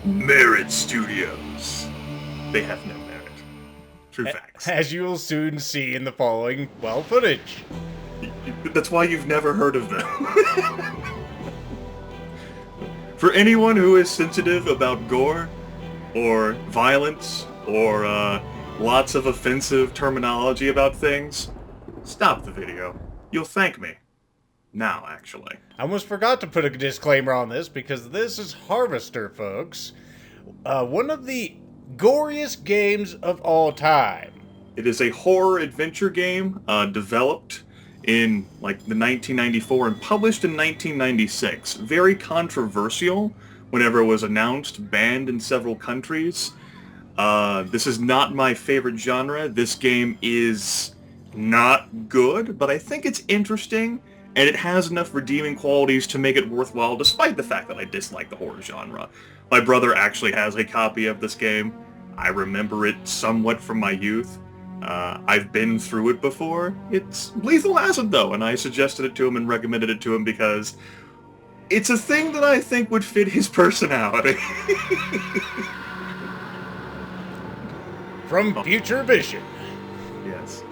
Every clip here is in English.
Merit Studios. They have no merit. True facts. As you will soon see in the following, well, footage. That's why you've never heard of them. For anyone who is sensitive about gore, or violence, or lots of offensive terminology about things, stop the video. You'll thank me. Now, actually. I almost forgot to put a disclaimer on this because this is Harvester, folks. One of the goriest games of all time. It is a horror adventure game developed in like the 1994 and published in 1996. Very controversial whenever it was announced, banned in several countries. This is not my favorite genre. This game is not good, but I think it's interesting, and it has enough redeeming qualities to make it worthwhile, despite the fact that I dislike the horror genre. My brother actually has a copy of this game. I remember it somewhat from my youth. I've been through it before. It's lethal acid, though, and I suggested it to him and recommended it to him because it's a thing that I think would fit his personality. From Future Vision. Yes.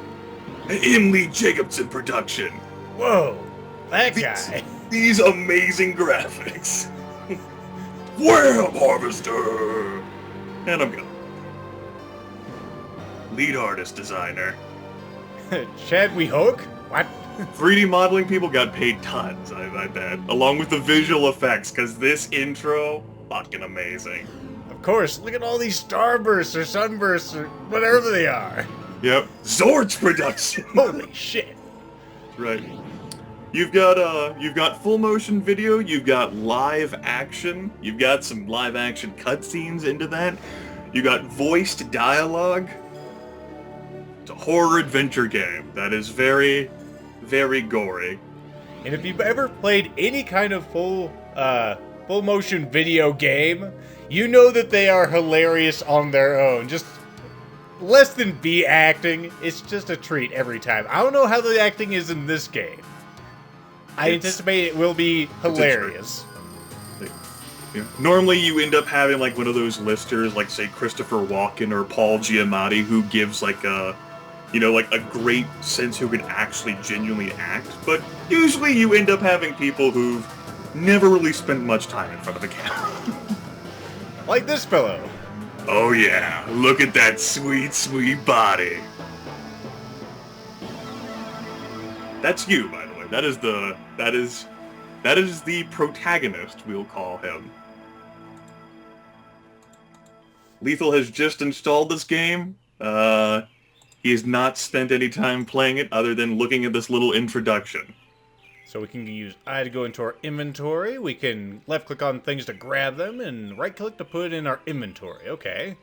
Emily Jacobson production. Whoa, that guy. These amazing graphics. Wham, Harvester! And I'm gone. Lead artist designer. Chad Wehoke? What? 3D modeling people got paid tons, I bet. Along with the visual effects, because this intro, fucking amazing. Of course, look at all these starbursts or sunbursts or whatever they are. Yep. Zords production! Holy shit. Right. You've got full motion video, you've got live action, you've got some live action cutscenes into that, you got voiced dialogue. It's a horror adventure game that is very, very gory. And if you've ever played any kind of full motion video game, you know that they are hilarious on their own. Just less than B acting, it's just a treat every time. I don't know how the acting is in this game. I anticipate it will be hilarious. Yeah. Normally you end up having like one of those listers, like say Christopher Walken or Paul Giamatti, who gives like a great sense who can actually genuinely act. But usually you end up having people who've never really spent much time in front of a camera. Like this fellow. Oh yeah, look at that sweet, sweet body. That's you, by the way. That is the protagonist, we'll call him. Lethal has just installed this game. He has not spent any time playing it other than looking at this little introduction. So we can use I to go into our inventory. We can left-click on things to grab them, and right-click to put it in our inventory. Okay.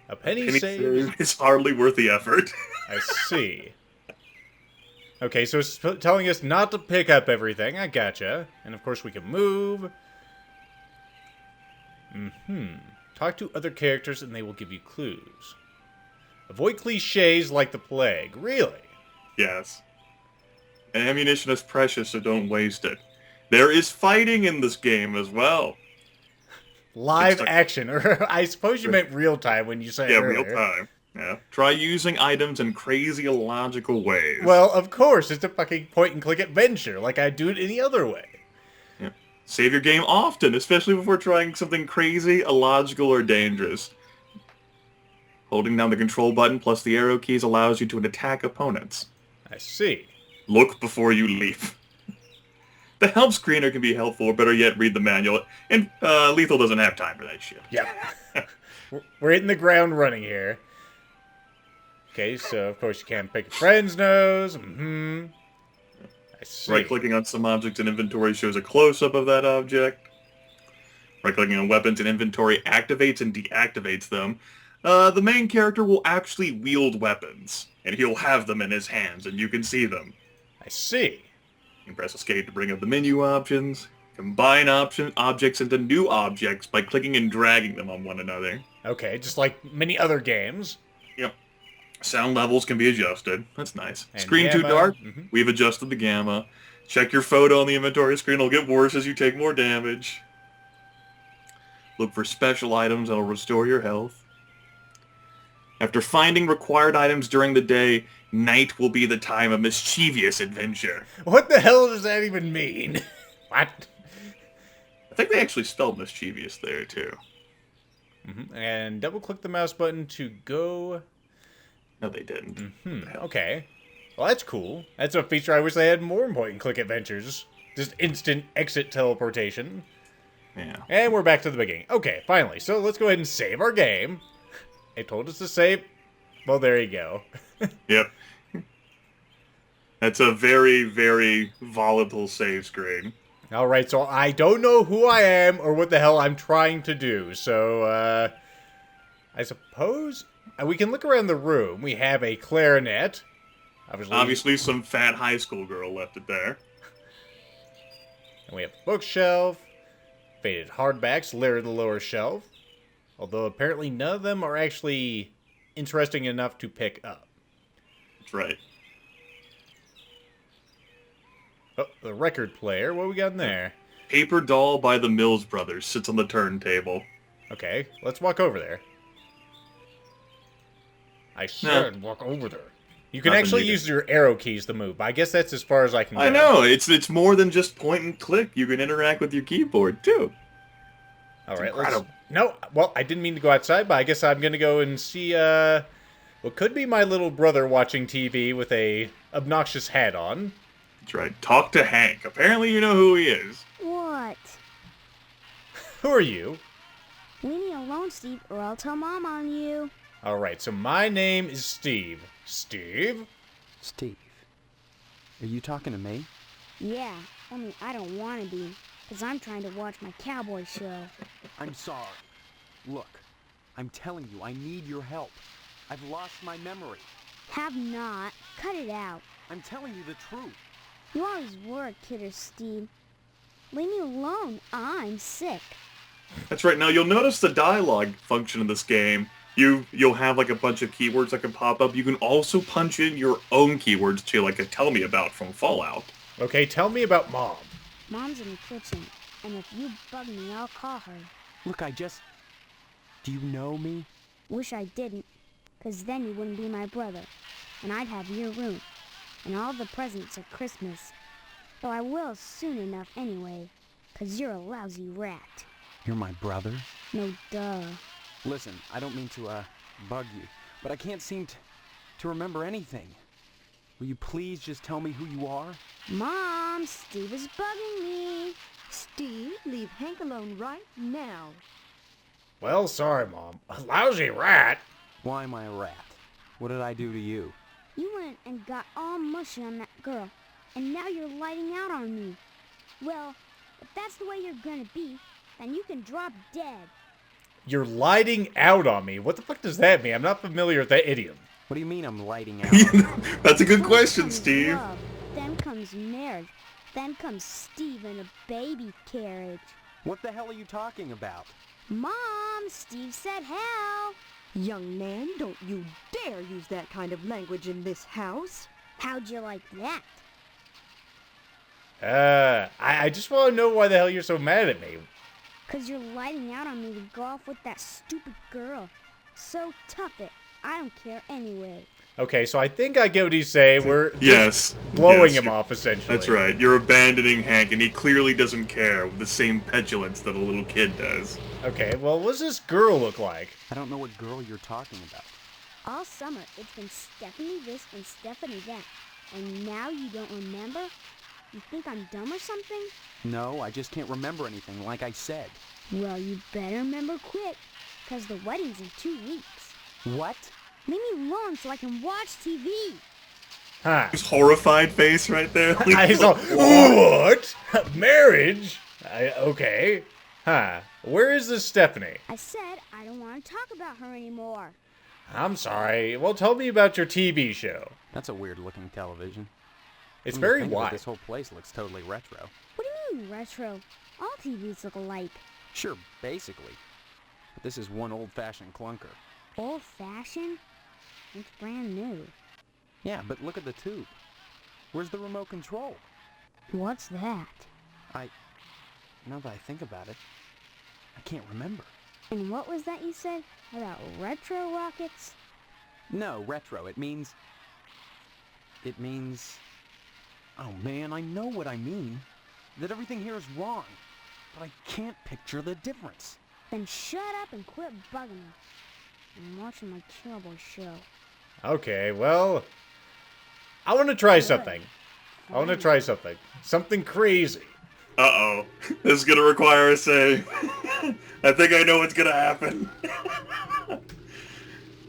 A penny save. It's hardly worth the effort. I see. Okay, so it's telling us not to pick up everything. I gotcha. And of course we can move. Talk to other characters and they will give you clues. Avoid cliches like the plague. Really? Yes. Ammunition is precious, so don't waste it. There is fighting in this game as well. Live action. Or I suppose you meant real time when you said it earlier. Yeah, real time. Yeah. Try using items in crazy illogical ways. Well, of course, it's a fucking point-and-click adventure, like I do it any other way. Yeah. Save your game often, especially before trying something crazy, illogical, or dangerous. Holding down the control button plus the arrow keys allows you to attack opponents. I see. Look before you leap. The help screener can be helpful, or better yet, read the manual. And Lethal doesn't have time for that shit. Yep. We're hitting the ground running here. Okay, so of course you can't pick a friend's nose. I see. Right-clicking on some objects in inventory shows a close-up of that object. Right-clicking on weapons in inventory activates and deactivates them. The main character will actually wield weapons, and he'll have them in his hands, and you can see them. I see. You can press escape to bring up the menu options. Combine objects into new objects by clicking and dragging them on one another. Okay, just like many other games. Yep. Sound levels can be adjusted. That's nice. And Screen gamma. too dark? We've adjusted the gamma. Check your photo on the inventory screen. It'll get worse as you take more damage. Look for special items that will restore your health. After finding required items during the day, night will be the time of mischievous adventure. What the hell does that even mean? What? I think they actually spelled mischievous there, too. And double-click the mouse button to go... No, they didn't. Okay. Well, that's cool. That's a feature I wish they had more in point-and-click adventures. Just instant exit teleportation. Yeah. And we're back to the beginning. Okay, finally. So let's go ahead and save our game. It told us to save. Well, there you go. Yep. That's a very, very volatile save screen. Alright, so I don't know who I am or what the hell I'm trying to do. So, I suppose we can look around the room. We have a clarinet. Obviously some fat high school girl left it there. And we have a bookshelf. Faded hardbacks litter the lower shelf. Although apparently none of them are actually interesting enough to pick up. That's right. Oh, the record player. What we got in there? Paper doll by the Mills Brothers sits on the turntable. Okay, let's walk over there. I said walk over there. You can Nothing actually needed. use your arrow keys to move. But I guess that's as far as I can go. I know, it's more than just point and click. You can interact with your keyboard, too. All right, incredible. No, well, I didn't mean to go outside, but I guess I'm going to go and see what could be my little brother watching TV with a obnoxious hat on. That's right. Talk to Hank. Apparently you know who he is. What? Who are you? Leave me alone, Steve, or I'll tell Mom on you. All right, so my name is Steve. Steve? Steve, are you talking to me? Yeah, only I don't want to be, because I'm trying to watch my cowboy show. I'm sorry. Look, I'm telling you, I need your help. I've lost my memory. Have not. Cut it out. I'm telling you the truth. You always were a kidder, Steve. Leave me alone. I'm sick. That's right. Now you'll notice the dialogue function of this game. You'll have like a bunch of keywords that can pop up. You can also punch in your own keywords to like a tell me about from Fallout. Okay, tell me about Mom. Mom's in the kitchen, and if you bug me, I'll call her. Look, do you know me? Wish I didn't, because then you wouldn't be my brother, and I'd have your room, and all the presents at Christmas. Though I will soon enough anyway, because you're a lousy rat. You're my brother? No duh. Listen, I don't mean to, bug you, but I can't seem to remember anything. Will you please just tell me who you are? Mom, Steve is bugging me. Steve, leave Hank alone right now. Well, sorry, Mom. A lousy rat? Why am I a rat? What did I do to you? You went and got all mushy on that girl, and now you're lighting out on me. Well, if that's the way you're gonna be, then you can drop dead. You're lighting out on me. What the fuck does that mean? I'm not familiar with that idiom. What do you mean I'm lighting out? That's a good First question, comes Steve. love, then comes marriage, then comes Steve in a baby carriage. What the hell are you talking about? Mom, Steve said hell. Young man, don't you dare use that kind of language in this house. How'd you like that? I just want to know why the hell you're so mad at me. 'Cause you're lighting out on me to go off with that stupid girl. So tough it. I don't care anyway. Okay, so I think I get what he's saying. We're just Yes. blowing Yes, him off, essentially. That's right. You're abandoning Hank, and he clearly doesn't care with the same petulance that a little kid does. Okay, well, what does this girl look like? I don't know what girl you're talking about. All summer, it's been Stephanie this and Stephanie that. And now you don't remember? You think I'm dumb or something? No, I just can't remember anything, like I said. Well, you better remember quick, 'cause the wedding's in 2 weeks. What? Leave me alone so I can watch TV. Huh. His horrified face right there. I saw, what? Marriage? Okay. Huh. Where is this Stephanie? I said I don't want to talk about her anymore. I'm sorry. Well, tell me about your TV show. That's a weird-looking television. It's Come to very think of it, wide. This whole place looks totally retro. What do you mean, retro? All TVs look alike. Sure, basically. But this is one old-fashioned clunker. Old-fashioned? It's brand new. Yeah, but look at the tube. Where's the remote control? What's that? Now that I think about it, I can't remember. And what was that you said about retro rockets? No, retro. It means... Oh man, I know what I mean. That everything here is wrong. But I can't picture the difference. Then shut up and quit bugging me. I'm watching my cowboy show. Okay, well... I want to try something. I want to try something. Something crazy. Uh-oh. This is gonna require a save. I think I know what's gonna happen.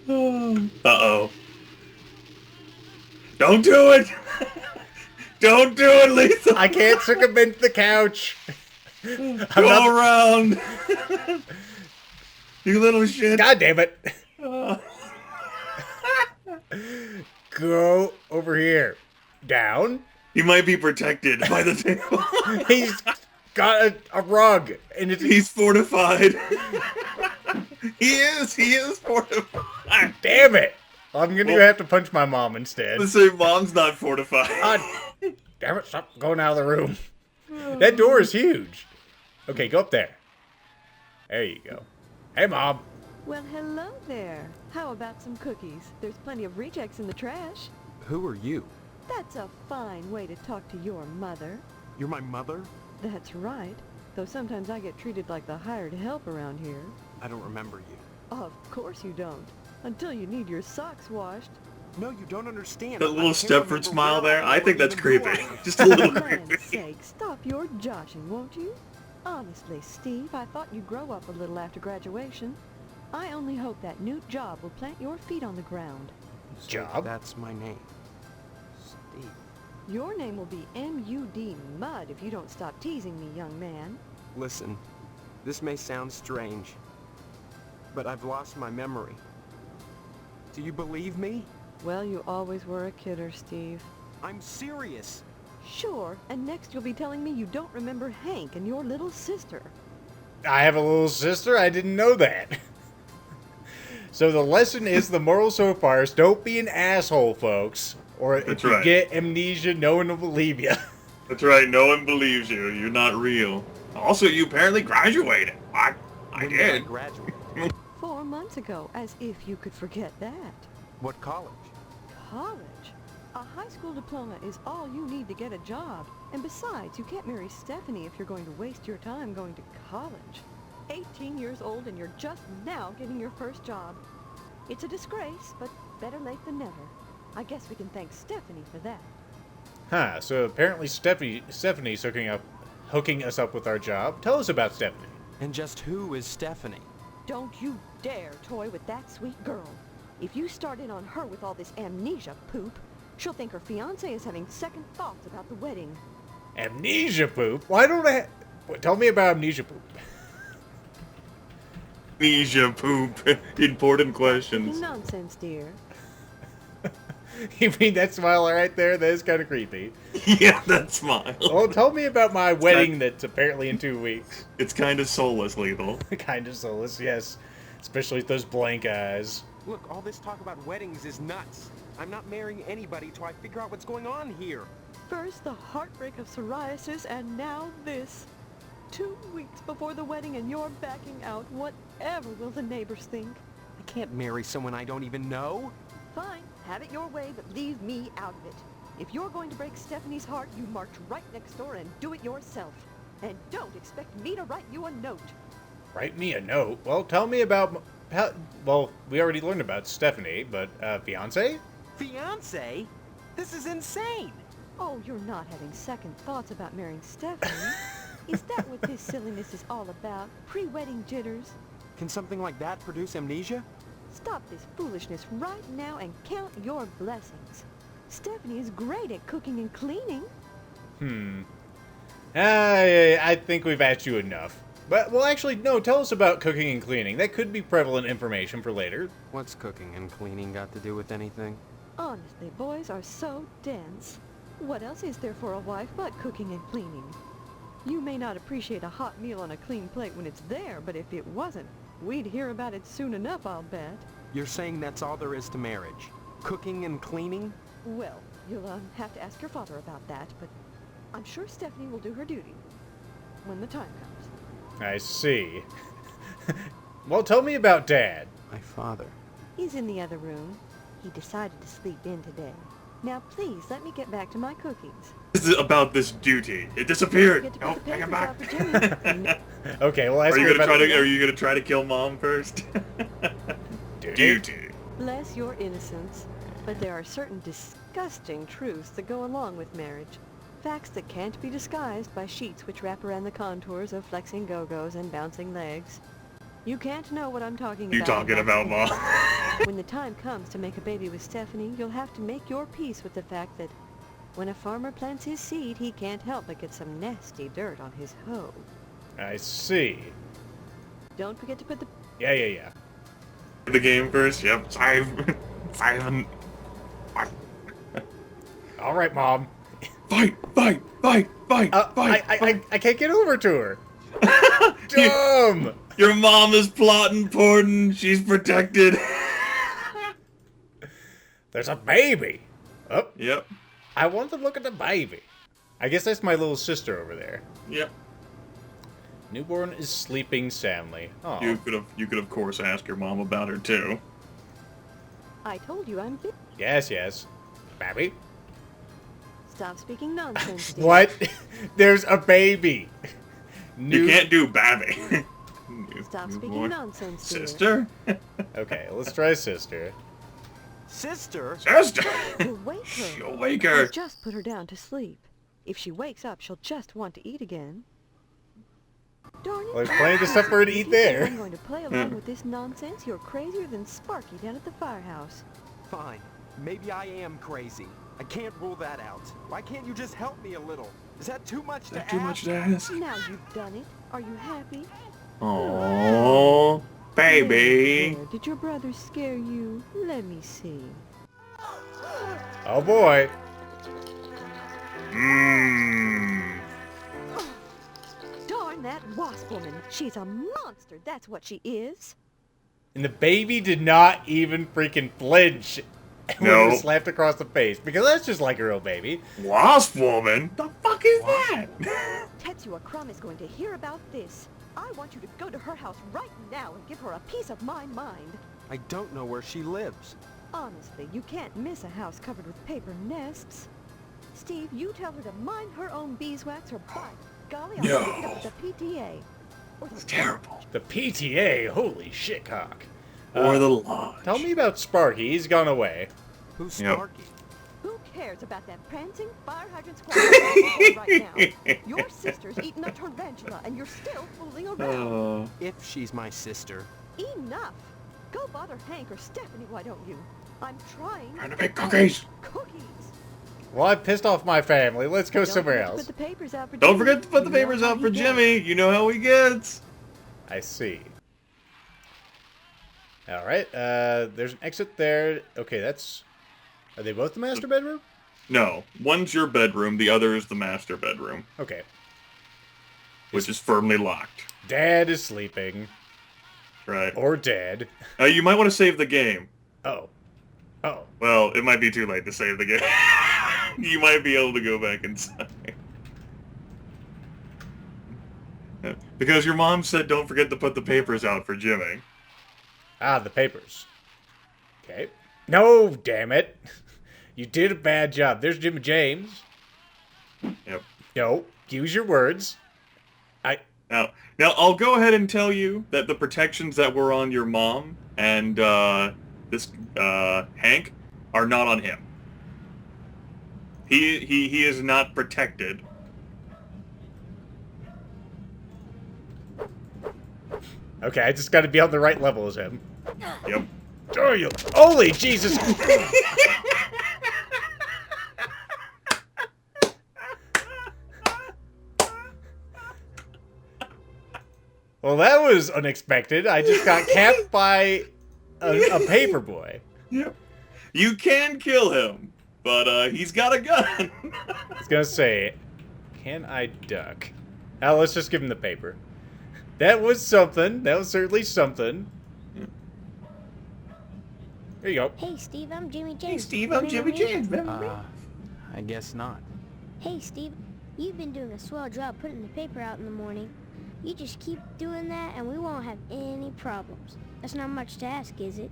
Uh-oh. Don't do it! Don't do it, Lethal! I can't circumvent the couch. Go around! You little shit. God damn it. Go over here. Down. He might be protected by the table. He's got a rug. And He's fortified. He is fortified. Damn it. I'm going to have to punch my mom instead. Let's say mom's not fortified. God damn it, stop going out of the room. That door is huge. Okay, go up there. There you go. Hey, Mom. Well, hello there. How about some cookies? There's plenty of rejects in the trash. Who are you? That's a fine way to talk to your mother. You're my mother? That's right. Though sometimes I get treated like the hired help around here. I don't remember you. Of course you don't. Until you need your socks washed. No, you don't understand. That little Stepford smile there, I think that's creepy. Just a little For creepy. land's sake, stop your joshing, won't you? Honestly, Steve, I thought you'd grow up a little after graduation. I only hope that new job will plant your feet on the ground. Job? That's my name. Steve. Your name will be M.U.D. Mud if you don't stop teasing me, young man. Listen, this may sound strange, but I've lost my memory. Do you believe me? Well, you always were a kidder, Steve. I'm serious. Sure, and next you'll be telling me you don't remember Hank and your little sister. I have a little sister? I didn't know that. So the lesson is, the moral so far is don't be an asshole, folks. Or if That's you right. get amnesia, no one will believe you. That's right, no one believes you. You're not real. Also, you apparently graduated. I When did did. graduate? 4 months ago, as if you could forget that. What college? College? A high school diploma is all you need to get a job. And besides, you can't marry Stephanie if you're going to waste your time going to college. 18 years old and you're just now getting your first job. It's a disgrace, but better late than never. I guess we can thank Stephanie for that. Huh, so apparently Stephanie's hooking us up with our job. Tell us about Stephanie. And just who is Stephanie? Don't you dare toy with that sweet girl. If you start in on her with all this amnesia poop, she'll think her fiancé is having second thoughts about the wedding. Amnesia poop? Why don't I... Tell me about amnesia poop. Amnesia poop. Important questions. Nonsense, dear. You mean that smile right there? That is kind of creepy. Yeah, that smile. Well, tell me about my wedding that's apparently in 2 weeks. It's kind of soulless, Lethal. Kind of soulless, yes. Especially with those blank eyes. Look, all this talk about weddings is nuts. I'm not marrying anybody till I figure out what's going on here. First the heartbreak of psoriasis, and now this. 2 weeks before the wedding and you're backing out. Whatever will the neighbors think? I can't marry someone I don't even know. Fine, have it your way, but leave me out of it. If you're going to break Stephanie's heart, you march right next door and do it yourself. And don't expect me to write you a note. Write me a note? Well, tell me about... Well, we already learned about Stephanie, but fiancé? Fiance? This is insane. Oh, you're not having second thoughts about marrying Stephanie? Is that what this silliness is all about? Pre-wedding jitters? Can something like that produce amnesia? Stop this foolishness right now and count your blessings. Stephanie is great at cooking and cleaning. I think we've asked you enough. But, well, actually, no, tell us about cooking and cleaning. That could be prevalent information for later. What's cooking and cleaning got to do with anything? Honestly, boys are so dense. What else is there for a wife but cooking and cleaning? You may not appreciate a hot meal on a clean plate when it's there, but if it wasn't, we'd hear about it soon enough, I'll bet. You're saying that's all there is to marriage? Cooking and cleaning? Well, you'll have to ask your father about that, but I'm sure Stephanie will do her duty when the time comes. I see. Well, tell me about Dad. My father. He's in the other room. He decided to sleep in today. Now, please, let me get back to my cookies. This is about this duty. It disappeared. Get to No, put the bring it papers back. out for Jimmy. Okay, well, ask Are you her gonna about try to? Are you gonna try to kill Mom first? Duty. Bless your innocence. But there are certain disgusting truths that go along with marriage. Facts that can't be disguised by sheets which wrap around the contours of flexing go-go's and bouncing legs. You can't know what I'm talking about. You talking about, Mom? When the time comes to make a baby with Stephanie, you'll have to make your peace with the fact that when a farmer plants his seed, he can't help but get some nasty dirt on his hoe. I see. Don't forget to put the... Yeah. The game first. Yep. Five. All right, Mom. Fight! I can't get over to her. Dumb! Your mom is plotting, Porden. She's protected. There's a baby. Oh, Yep. I want to look at the baby. I guess that's my little sister over there. Yep. Newborn is sleeping soundly. Oh, You could of course ask your mom about her too. I told you I'm big. yes. Baby? Stop speaking nonsense, Steve. What? There's a baby. You can't do Babby. Stop speaking nonsense, dear. Sister? Okay, let's try sister. Sister? Sister! You'll wake her. She'll wake her. You just put her down to sleep. If she wakes up, she'll just want to eat again. Darn it. Well, there's plenty of stuff for her to If eat you think there. I'm going to play along with this nonsense. You're crazier than Sparky down at the firehouse. Fine. Maybe I am crazy. I can't rule that out. Why can't you just help me a little? Is that too much to ask? Too much to ask. Now you've done it. Are you happy? Aww, baby. There. Did your brother scare you? Let me see. Oh boy. Mmm. Darn that wasp woman. She's a monster. That's what she is. And the baby did not even freaking flinch when No. it was slapped across the face. Because that's just like a real baby. Wasp woman? The fuck is that? Tetsuya Crumb is going to hear about this. I want you to go to her house right now and give her a piece of my mind. I don't know where she lives. Honestly, you can't miss a house covered with paper nests. Steve, you tell her to mind her own beeswax or by golly, I'll No. take it up with the PTA. Or the It's terrible. The PTA, holy shit cock. Or the lodge. Tell me about Sparky, he's gone away. Who's Yep. Sparky? Who cares about that prancing fire hydrant squad right now? Your sister's eating a tarantula and you're still fooling around. If she's my sister. Enough! Go bother Hank or Stephanie, why don't you? I'm trying Trying to make cookies. cookies. Well, I pissed off my family. Let's go Don't somewhere forget to else. Put the papers out for Don't Jimmy. forget to put the You know papers how out for he gets. Jimmy. You know how he gets. I see. Alright, there's an exit there. Okay, that's... Are they both the master bedroom? No, one's your bedroom, the other is the master bedroom, Okay. which is firmly locked. Dad is sleeping. Right. Or dead. You might want to save the game. Oh. Oh. Well, it might be too late to save the game. You might be able to go back inside. Because your mom said don't forget to put the papers out for Jimmy. Ah, the papers. Okay. No, damn it. You did a bad job. There's Jimmy James. Yep. No, use your words. Now, I'll go ahead and tell you that the protections that were on your mom and this Hank are not on him. He is not protected. Okay, I just gotta be on the right level as him. Yep. Oh, you... Holy Jesus! Well, that was unexpected. I just got capped by a paper boy. Yep. You can kill him, but he's got a gun. I was gonna say, can I duck? Now let's just give him the paper. That was something. That was certainly something. There you go. Hey, Steve, I'm Jimmy James. Hey, Steve, I'm Jimmy James. I guess not. Hey, Steve, you've been doing a swell job putting the paper out in the morning. You just keep doing that and we won't have any problems. That's not much to ask, is it?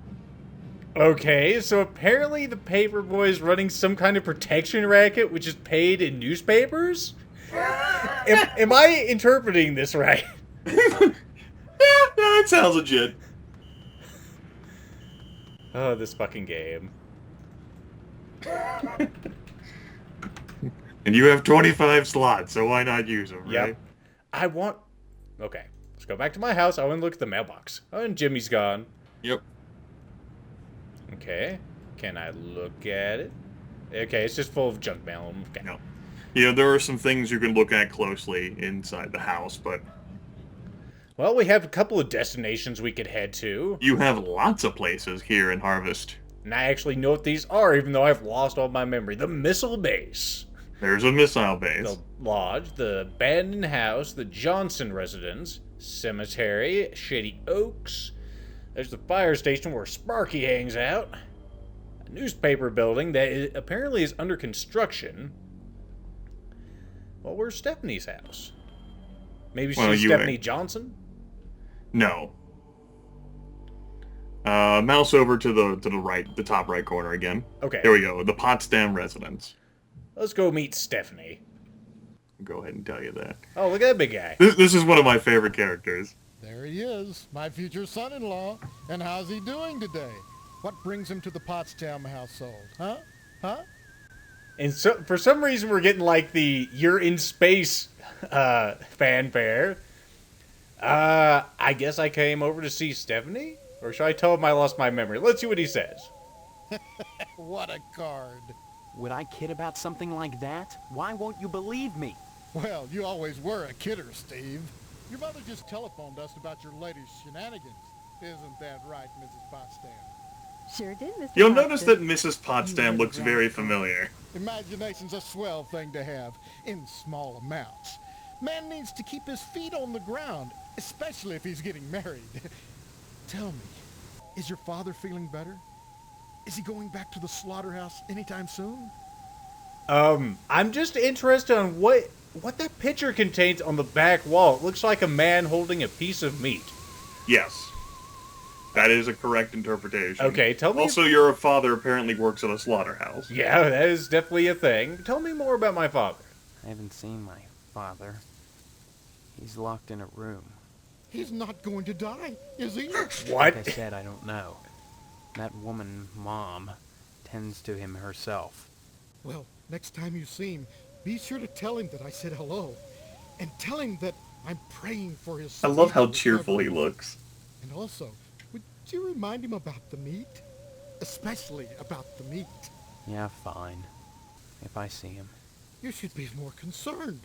Okay, so apparently the paperboy's running some kind of protection racket which is paid in newspapers? Am I interpreting this right? Yeah, that sounds legit. Oh, this fucking game. And you have 25 slots, so why not use them, right? Yep. Okay, let's go back to my house. I want to look at the mailbox. Oh, and Jimmy's gone. Yep. Okay. Can I look at it? Okay, it's just full of junk mail. Okay. No. You know, there are some things you can look at closely inside the house, but... Well, we have a couple of destinations we could head to. You have lots of places here in Harvest. And I actually know what these are, even though I've lost all my memory. The missile base. There's a missile base. The lodge, the abandoned house, the Johnson residence, cemetery, Shady Oaks. There's the fire station where Sparky hangs out. A newspaper building that apparently is under construction. Well, where's Stephanie's house? Maybe she's Stephanie Johnson? No. Mouse over to the right, the top right corner again. Okay. There we go. The Potsdam residence. Let's go meet Stephanie. I'll go ahead and tell you that. Oh, look at that big guy. This is one of my favorite characters. There he is, my future son-in-law. And how's he doing today? What brings him to the Potsdam household? Huh? Huh? And so, for some reason, we're getting like the "You're in space" fanfare. I guess I came over to see Stephanie, or should I tell him I lost my memory? Let's see what he says. What a card. Would I kid about something like that? Why won't you believe me? Well, you always were a kidder, Steve. Your mother just telephoned us about your latest shenanigans. Isn't that right, Mrs. Potsdam? Sure did, Mr. You'll Potsdam. notice that Mrs. Potsdam looks very familiar. Imagination's a swell thing to have, in small amounts. Man needs to keep his feet on the ground, especially if he's getting married. Tell me, is your father feeling better? Is he going back to the slaughterhouse anytime soon? I'm just interested on what that picture contains on the back wall. It looks like a man holding a piece of meat. Yes. That is a correct interpretation. Okay, tell me... Also, your father apparently works at a slaughterhouse. Yeah, that is definitely a thing. Tell me more about my father. I haven't seen my father. He's locked in a room. He's not going to die, is he? What? Like I said, I don't know. That woman, Mom, tends to him herself. Well, next time you see him, be sure to tell him that I said hello. And tell him that I'm praying for his... I love how speedy cheerful he recovery. looks. And also, would you remind him about the meat? Especially about the meat. Yeah, fine. If I see him. You should be more concerned.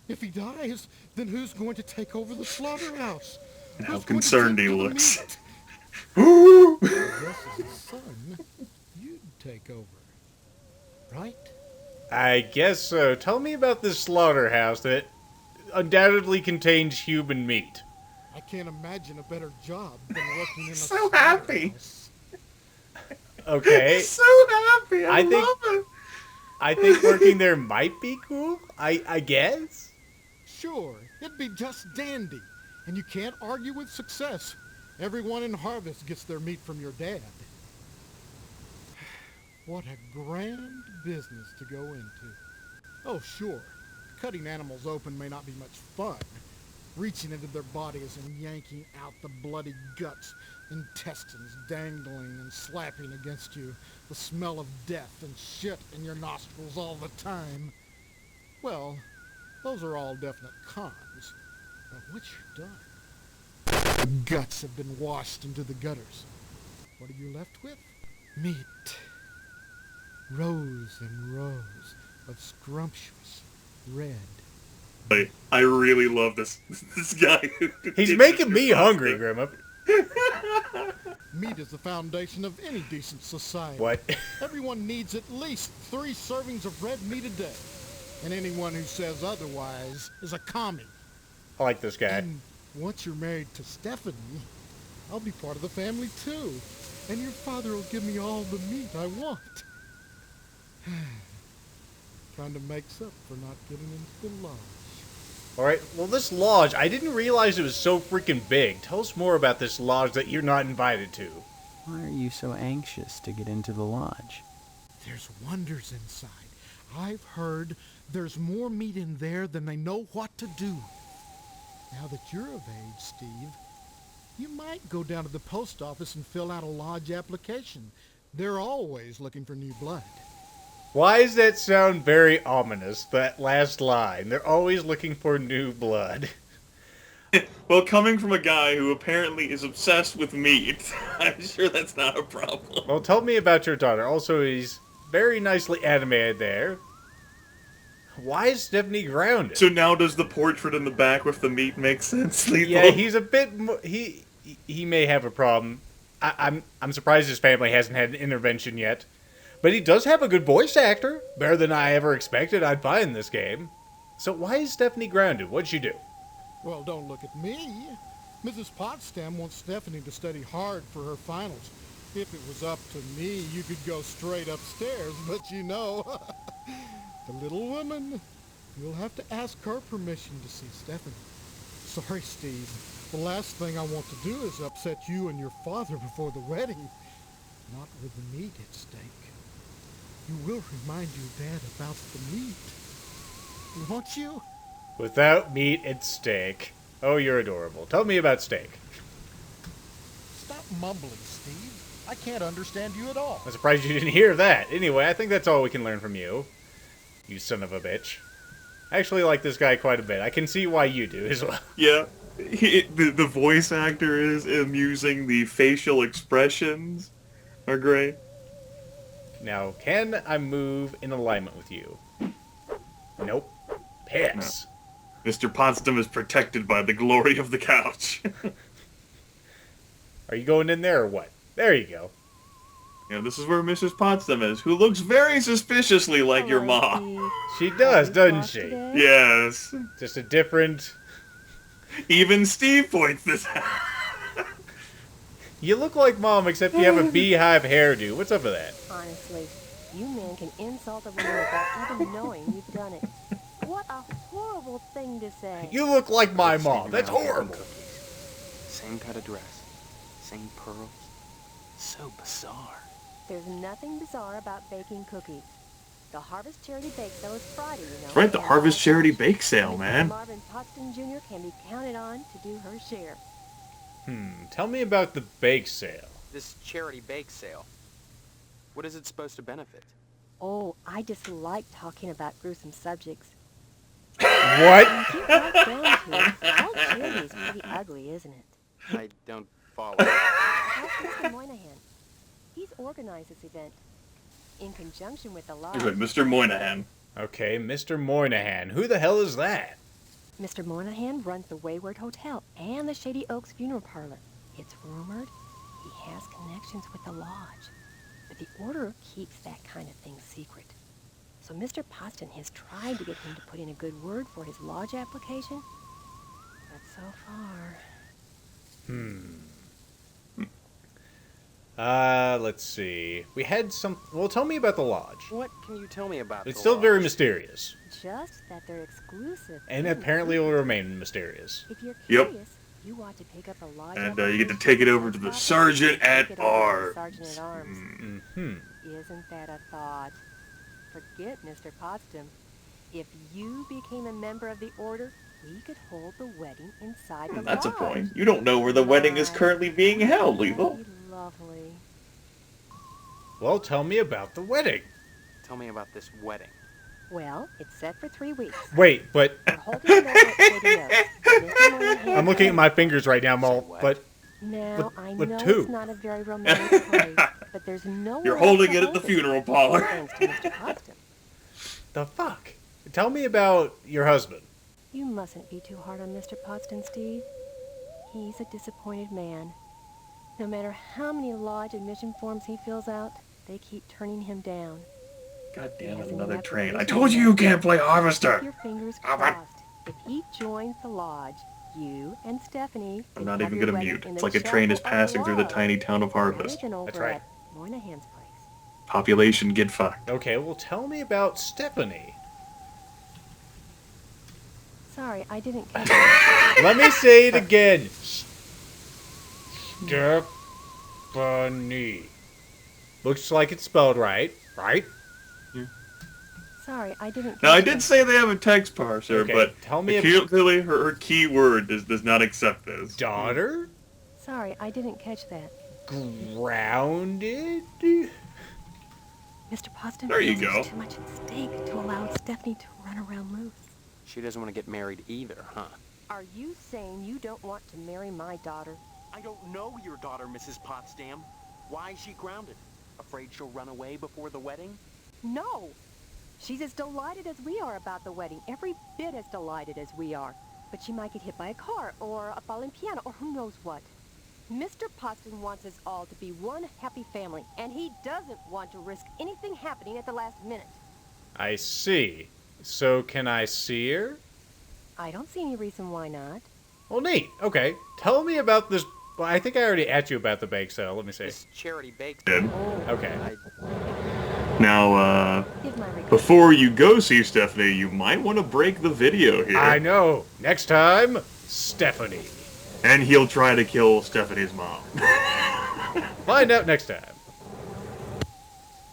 If he dies, then who's going to take over the slaughterhouse? And how Who's going to concerned take he to the looks. meat? I guess as a son, you'd take over. Right? I guess so. Tell me about this slaughterhouse that undoubtedly contains human meat. I can't imagine a better job than working in a So happy. slaughterhouse. Okay. So happy. I think- love it. I think working there might be cool. I guess. Sure, it'd be just dandy. And you can't argue with success. Everyone in Harvest gets their meat from your dad. What a grand business to go into. Oh, sure. Cutting animals open may not be much fun. Reaching into their bodies and yanking out the bloody guts, intestines dangling and slapping against you, the smell of death and shit in your nostrils all the time. Well, those are all definite cons. But once you're done, the guts have been washed into the gutters. What are you left with? Meat. Rows and rows of scrumptious red. I really love this guy. He's making me hungry, Grimith. Meat is the foundation of any decent society. What? Everyone needs at least 3 servings of red meat a day. And anyone who says otherwise is a commie. I like this guy. And once you're married to Stephanie, I'll be part of the family too. And your father will give me all the meat I want. Kind of makes up for not getting into the lodge. Alright, well this lodge, I didn't realize it was so freaking big. Tell us more about this lodge that you're not invited to. Why are you so anxious to get into the lodge? There's wonders inside. I've heard there's more meat in there than they know what to do. Now that you're of age, Steve, you might go down to the post office and fill out a lodge application. They're always looking for new blood. Why does that sound very ominous, that last line? They're always looking for new blood. Well, coming from a guy who apparently is obsessed with meat, I'm sure that's not a problem. Well, tell me about your daughter. Also, he's very nicely animated there. Why is Stephanie grounded? So now does the portrait in the back with the meat make sense, Lethal? Yeah, he's a bit... He may have a problem. I'm surprised his family hasn't had an intervention yet. But he does have a good voice actor. Better than I ever expected I'd find in this game. So why is Stephanie grounded? What'd she do? Well, don't look at me. Mrs. Potsdam wants Stephanie to study hard for her finals. If it was up to me, you could go straight upstairs, but you know, the little woman, you'll have to ask her permission to see Stephanie. Sorry, Steve. The last thing I want to do is upset you and your father before the wedding. Not with the meat at stake. You will remind your dad about the meat. Won't you? Without meat at steak. Oh, you're adorable. Tell me about steak. Stop mumbling, Steve. I can't understand you at all. I'm surprised you didn't hear that. Anyway, I think that's all we can learn from you. You son of a bitch. I actually like this guy quite a bit. I can see why you do as well. Yeah. The voice actor is amusing. The facial expressions are great. Now, can I move in alignment with you? Nope. Piss. No. Mr. Potsdam is protected by the glory of the couch. Are you going in there or what? There you go. Yeah, this is where Mrs. Potsdam is, who looks very suspiciously like your mom. She does, doesn't she? Yes. Just a different... Even Steve points this out. You look like Mom, except you have a beehive hairdo. What's up with that? Honestly, you men can insult a woman without even knowing you've done it. What a horrible thing to say. You look like my mom. That's horrible. Same kind of dress. Same pearls. So bizarre. There's nothing bizarre about baking cookies. The Harvest Charity Bake Sale is Friday, you know. That's right, the Harvest Charity Bake Sale, man. Marvin Potsdam Jr. can be counted on to do her share. Tell me about the bake sale. This charity bake sale. What is it supposed to benefit? Oh, I just like talking about gruesome subjects. What? If you got down to it, all charity is pretty ugly, isn't it? I don't follow. Ask Mr. Moynihan. He's organized this event in conjunction with the law. Wait, Mr. Moynihan. Okay, Mr. Moynihan. Who the hell is that? Mr. Moynihan runs the Wayward Hotel and the Shady Oaks Funeral Parlor. It's rumored he has connections with the lodge, but the order keeps that kind of thing secret. So Mr. Potsdam has tried to get him to put in a good word for his lodge application, but so far... Let's see. We had some... Well, tell me about the lodge. What can you tell me about It's the still lodge? very mysterious. Just that they're exclusive. And apparently will remain mysterious. If you're Yep. curious, you ought to pick up a lodge And you get to application take it over to the and Sergeant take at it over to the Arms. Sergeant at Arms. Isn't that a thought? Forget Mr. Potsdam. If you became a member of the order, we could hold the wedding inside the That's a lodge. point. You don't know where the wedding is currently being held, Lethal. That'd be lovely. Well, tell me about the wedding. Tell me about this wedding. Well, it's set for 3 weeks. Wait, but... We're holding it over at Shady Oaks. Mr. Moynihan I'm looking at and- my fingers right now, Say Mal, what? but... Now, I But know two. it's not a very romantic place, but there's no You're one else holding to it at the hold funeral parlor. Thanks to Mr. Potsdam. The fuck? Tell me about your husband. You mustn't be too hard on Mr. Potsdam, Steve. He's a disappointed man. No matter how many lodge admission forms he fills out, they keep turning him down. God damn Yes, it, and another the train. I application told you you can't play Keep Harvester. your fingers Ah, but- crossed. If he joins the lodge, you and Stephanie I'm can not have even your gonna wedding mute. in It's the like a train is chapel of passing through the lodge. tiny town of Harvest. Imagine over That's right. at Moynihan's place. Population get fucked. Okay, well, tell me about Stephanie. Sorry, I didn't catch that. Let me say it again. Stephanie. Looks like it's spelled right, right? Sorry, I didn't catch Now, I that. did say they have a text parser, Okay, but tell me clearly her key word does not accept this. Daughter? Sorry, I didn't catch that. Grounded? Mr. Poston There you feels go. there's too much at stake to allow Stephanie to run around loose. She doesn't want to get married either, huh? Are you saying you don't want to marry my daughter? I don't know your daughter, Mrs. Potsdam. Why is she grounded? Afraid she'll run away before the wedding? No! She's as delighted as we are about the wedding, every bit as delighted as we are. But she might get hit by a car, or a falling piano, or who knows what. Mr. Poston wants us all to be one happy family, and he doesn't want to risk anything happening at the last minute. I see. So can I see her? I don't see any reason why not. Well, neat. Okay. Tell me about this. Well, I think I already asked you about the bake sale. Let me see. This charity bake. Did. Okay. Now, Give my regards. before you go see Stephanie, you might want to break the video here. I know. Next time, Stephanie. And he'll try to kill Stephanie's mom. Find out next time.